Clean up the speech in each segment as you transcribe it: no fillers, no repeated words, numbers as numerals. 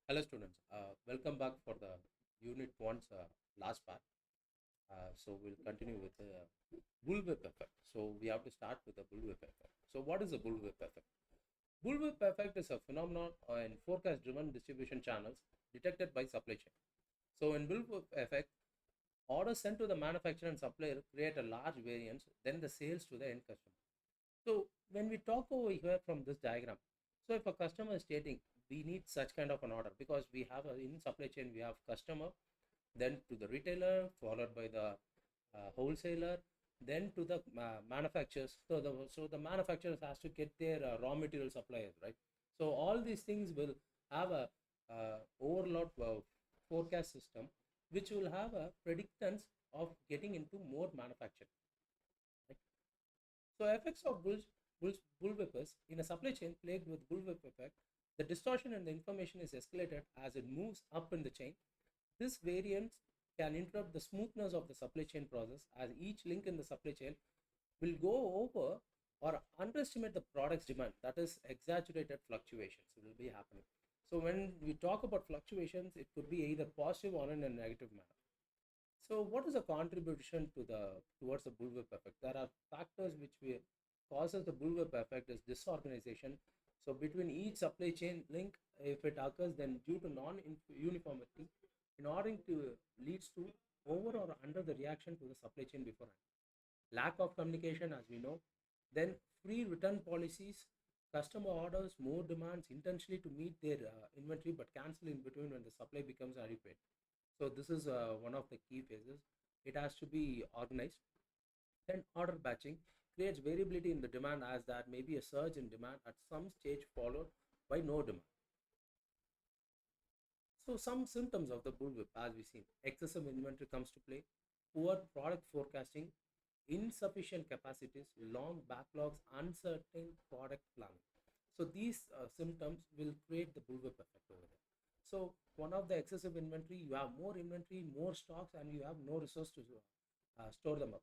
Hello students, welcome back for the unit 1's last part. So we'll continue with the bullwhip effect. So we have to start with the bullwhip effect. So what is the bullwhip effect? Bullwhip effect is a phenomenon in forecast driven distribution channels detected by supply chain. So in bullwhip effect, orders sent to the manufacturer and supplier create a large variance, then the sales to the end customer. So when we talk over here from this diagram, so if a customer is stating we need such kind of an order because we have in supply chain we have customer, then to the retailer, followed by the wholesaler, then to the manufacturers. So the manufacturers has to get their raw material suppliers, right? So all these things will have a overload forecast system, which will have a predictance of getting into more manufacturing. Right? So effects of bullwhippers in a supply chain plagued with bullwhip effect, the distortion in the information is escalated as it moves up in the chain. This variance can interrupt the smoothness of the supply chain process as each link in the supply chain will go over or underestimate the product's demand. That is exaggerated fluctuations will be happening. So when we talk about fluctuations, it could be either positive or in a negative manner. So what is the contribution to the towards the bullwhip effect? There are factors which we causes the bullwhip effect is disorganization. So between each supply chain link, if it occurs, then due to non-uniformity, in order to leads to over or under the reaction to the supply chain beforehand. Lack of communication, as we know, then free return policies, customer orders more demands intentionally to meet their inventory but cancel in between when the supply becomes adequate. So this is one of the key phases. It has to be organized. Then order batching creates variability in the demand as there may be a surge in demand at some stage followed by no demand. So some symptoms of the bullwhip, as we see, excessive inventory comes to play, poor product forecasting, insufficient capacities, long backlogs, uncertain product planning. So these symptoms will create the bullwhip effect over there. So one of the excessive inventory, you have more inventory, more stocks, and you have no resource to store them up.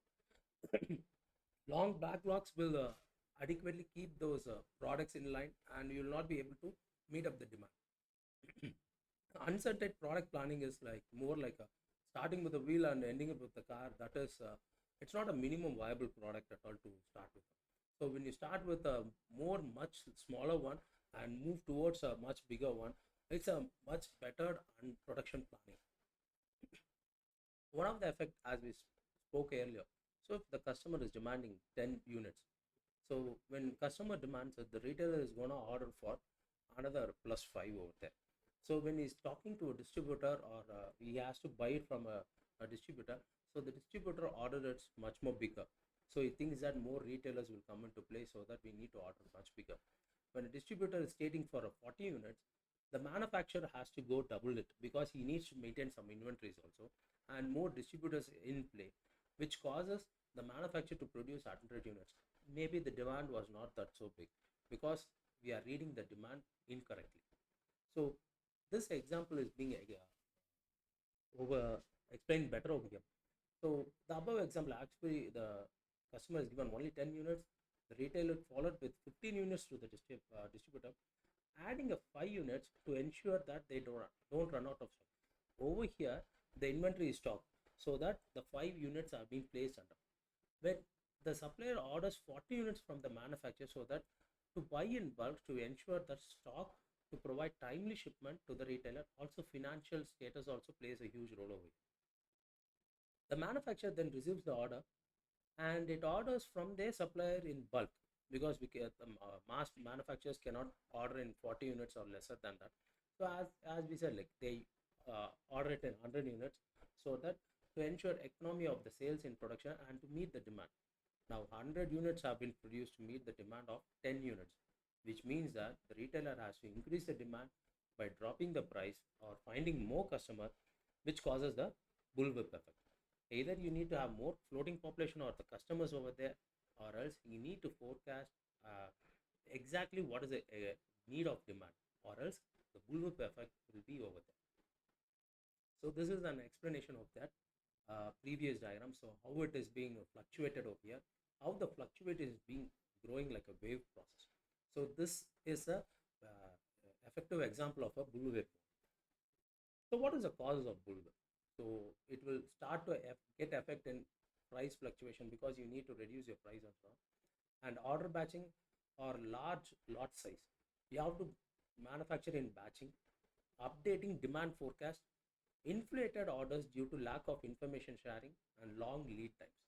Long backlogs will adequately keep those products in line, and you will not be able to meet up the demand. Uncertain product planning is like more like a starting with a wheel and ending up with the car. That is it's not a minimum viable product at all to start with. So when you start with a much smaller one and move towards a much bigger one, it's a much better and production planning. One of the effect, as we spoke earlier, so if the customer is demanding 10 units, so when customer demands it, the retailer is going to order for another plus 5 over there. So when he's talking to a distributor or he has to buy it from a distributor, so the distributor order it's much more bigger. So he thinks that more retailers will come into play, so that we need to order much bigger. When a distributor is stating for a 40 units, the manufacturer has to go double it because he needs to maintain some inventories also and more distributors in play, which causes the manufacturer to produce 100 units. Maybe the demand was not that so big because we are reading the demand incorrectly. So this example is being over explained better over here. So the above example, actually the customer is given only 10 units, the retailer followed with 15 units to the distributor, adding a 5 units to ensure that they don't run out of stock. Over here, the inventory is stocked so that the 5 units are being placed under. When the supplier orders 40 units from the manufacturer so that to buy in bulk to ensure that stock to provide timely shipment to the retailer, also financial status also plays a huge role over here. The manufacturer then receives the order and it orders from their supplier in bulk because mass manufacturers cannot order in 40 units or lesser than that. So as we said, like they order it in 100 units so that to ensure economy of the sales in production and to meet the demand. Now 100 units have been produced to meet the demand of 10 units, which means that the retailer has to increase the demand by dropping the price or finding more customer, which causes the bullwhip effect. Either you need to have more floating population or the customers over there, or else you need to forecast exactly what is the need of demand, or else the bullwhip effect will be over there. So this is an explanation of that previous diagram. So how it is being fluctuated over here, how the fluctuate is being growing like a wave process. So this is a effective example of a bullwhip. So what is the causes of bullwhip? So it will start to get effect in price fluctuation because you need to reduce your price as well. And order batching or large lot size. You have to manufacture in batching, updating demand forecast, inflated orders due to lack of information sharing and long lead times.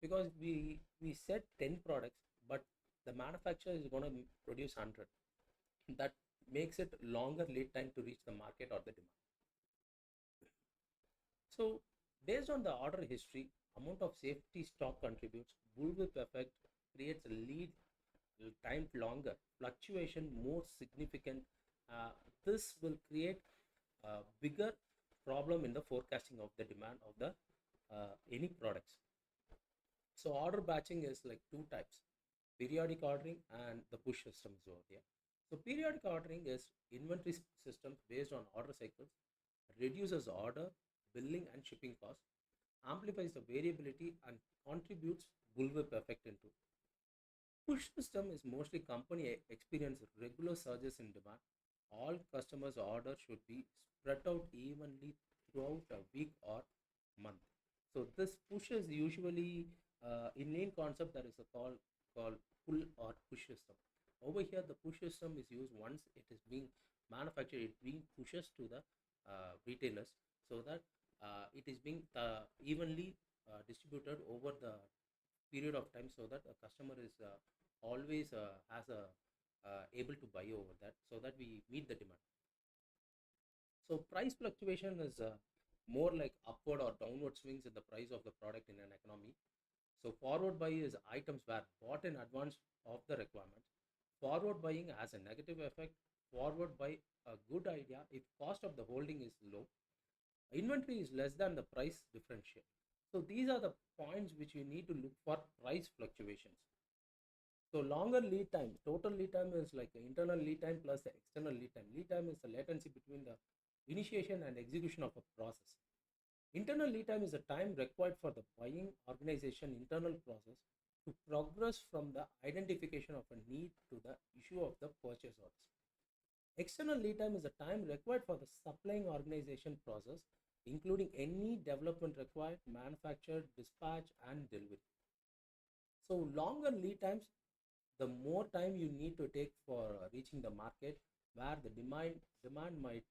Because we set 10 products, but the manufacturer is going to produce 100. That makes it longer lead time to reach the market or the demand. So based on the order history, amount of safety stock contributes, bullwhip effect creates a lead time longer, fluctuation more significant. Uh, this will create a bigger problem in the forecasting of the demand of the any products. So order batching is like two types: periodic ordering and the push systems over there. So periodic ordering is inventory systems based on order cycles, reduces order, billing and shipping costs, amplifies the variability and contributes bullwhip effect into. Push system is mostly company experience regular surges in demand. All customers' orders should be spread out evenly throughout a week or month. So this push is usually in lean concept there is a called pull or push system. Over here, the push system is used once it is being manufactured. It being pushes to the retailers so that it is being evenly distributed over the period of time so that a customer is always has a able to buy over that so that we meet the demand. So price fluctuation is more like upward or downward swings in the price of the product in an economy. So forward buy is items were bought in advance of the requirements. Forward buying has a negative effect. Forward buy a good idea if cost of the holding is low. Inventory is less than the price differential. So these are the points which you need to look for price fluctuations. So longer lead time, total lead time is like the internal lead time plus the external lead time. Lead time is the latency between the initiation and execution of a process. Internal lead time is the time required for the buying organization internal process to progress from the identification of a need to the issue of the purchase orders. External lead time is the time required for the supplying organization process, including any development required, manufacture, dispatch, and delivery. So longer lead times, the more time you need to take for reaching the market where the demand might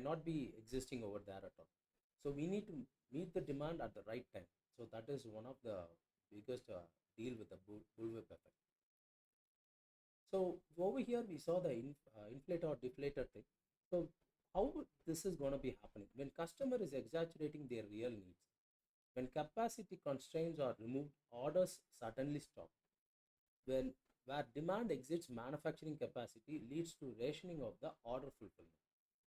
not be existing over there at all. So we need to meet the demand at the right time. So that is one of the biggest deal with the bullwhip effect. So over here we saw the inflator or deflator thing. So how this is going to be happening when customer is exaggerating their real needs. When capacity constraints are removed, orders suddenly stop. When where demand exceeds manufacturing capacity leads to rationing of the order fulfillment.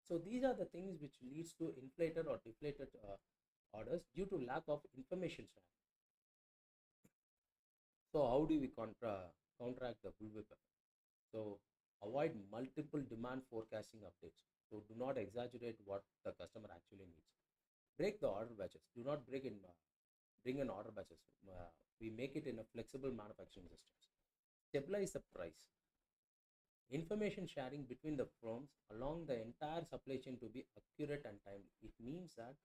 So these are the things which leads to inflated or deflated orders due to lack of information sharing. So how do we counteract the bullwhip effect? So avoid multiple demand forecasting updates. So do not exaggerate what the customer actually needs. Break the order batches. Do not bring in order batches. We make it in a flexible manufacturing systems. Stabilize the price. Information sharing between the firms along the entire supply chain to be accurate and timely. It means that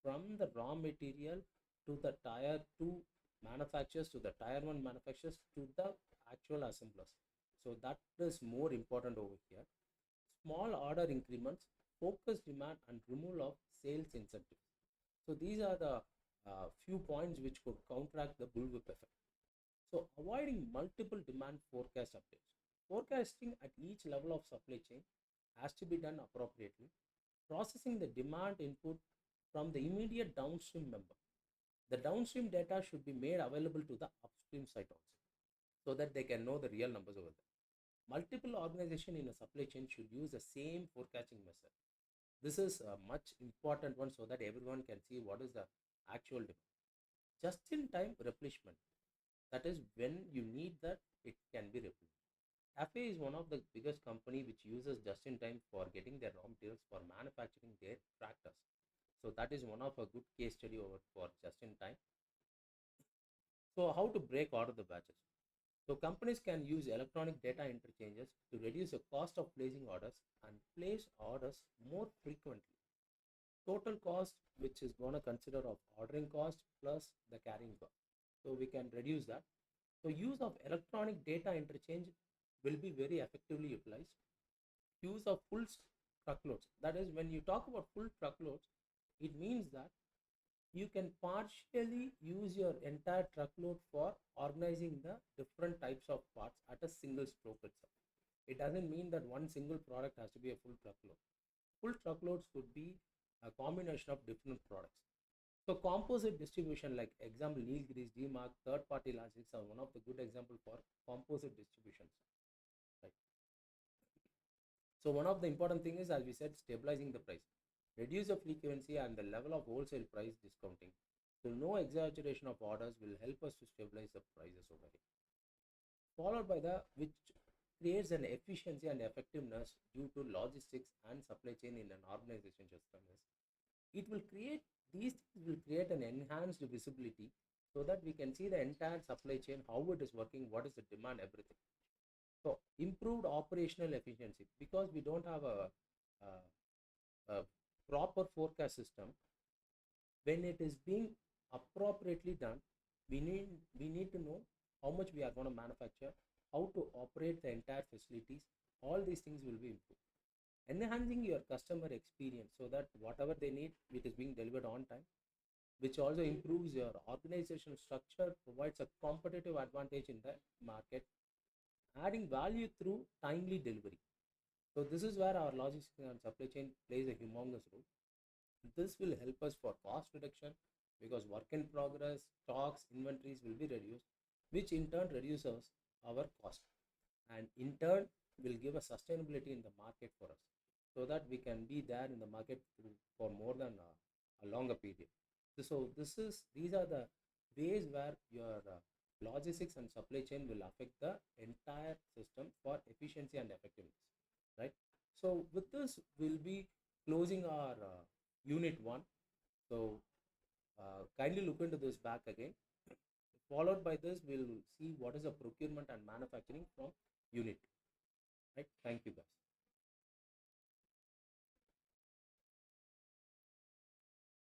from the raw material to the tier 2 manufacturers to the tier 1 manufacturers to the actual assemblers. So that is more important over here. Small order increments, focused demand and removal of sales incentives. So these are the few points which could counteract the bullwhip effect. So avoiding multiple demand forecast updates. Forecasting at each level of supply chain has to be done appropriately. Processing the demand input from the immediate downstream member. The downstream data should be made available to the upstream site also so that they can know the real numbers over there. Multiple organizations in a supply chain should use the same forecasting method. This is a much important one so that everyone can see what is the actual demand. Just in time replenishment. That is when you need that it can be replenished. FA is one of the biggest company which uses just in time for getting their raw materials for manufacturing their tractors. So that is one of a good case study over for just in time. So how to break order the batches? So companies can use electronic data interchanges to reduce the cost of placing orders and place orders more frequently. Total cost, which is going to consider of ordering cost plus the carrying cost. So we can reduce that. So use of electronic data interchange will be very effectively utilized. Use of full truckloads. That is, when you talk about full truckloads, it means that you can partially use your entire truckload for organizing the different types of parts at a single stroke itself. It doesn't mean that one single product has to be a full truckload. Full truckloads could be a combination of different products. So composite distribution, like example Neil Grease, DMARC, third-party logistics are one of the good example for composite distributions. Right. So one of the important thing is, as we said, stabilizing the price. Reduce the frequency and the level of wholesale price discounting. So no exaggeration of orders will help us to stabilize the prices over here. Followed by the which creates an efficiency and effectiveness due to logistics and supply chain in an organization system. It will create, these things will create an enhanced visibility so that we can see the entire supply chain, how it is working, what is the demand, everything. So improved operational efficiency, because we don't have a proper forecast system. When it is being appropriately done, we need to know how much we are going to manufacture, how to operate the entire facilities. All these things will be improved. Enhancing your customer experience so that whatever they need, it is being delivered on time, which also improves your organizational structure, provides a competitive advantage in the market, adding value through timely delivery. So this is where our logistics and supply chain plays a humongous role. This will help us for cost reduction, because work in progress, stocks, inventories will be reduced, which in turn reduces our cost, and in turn will give a sustainability in the market for us, so that we can be there in the market for more than a longer period. So these are the ways where your logistics and supply chain will affect the entire system for efficiency and effectiveness, right? So with this, we'll be closing our unit 1. So kindly look into this back again. Followed by this, we'll see what is the procurement and manufacturing from unit 2. Right? Thank you, guys.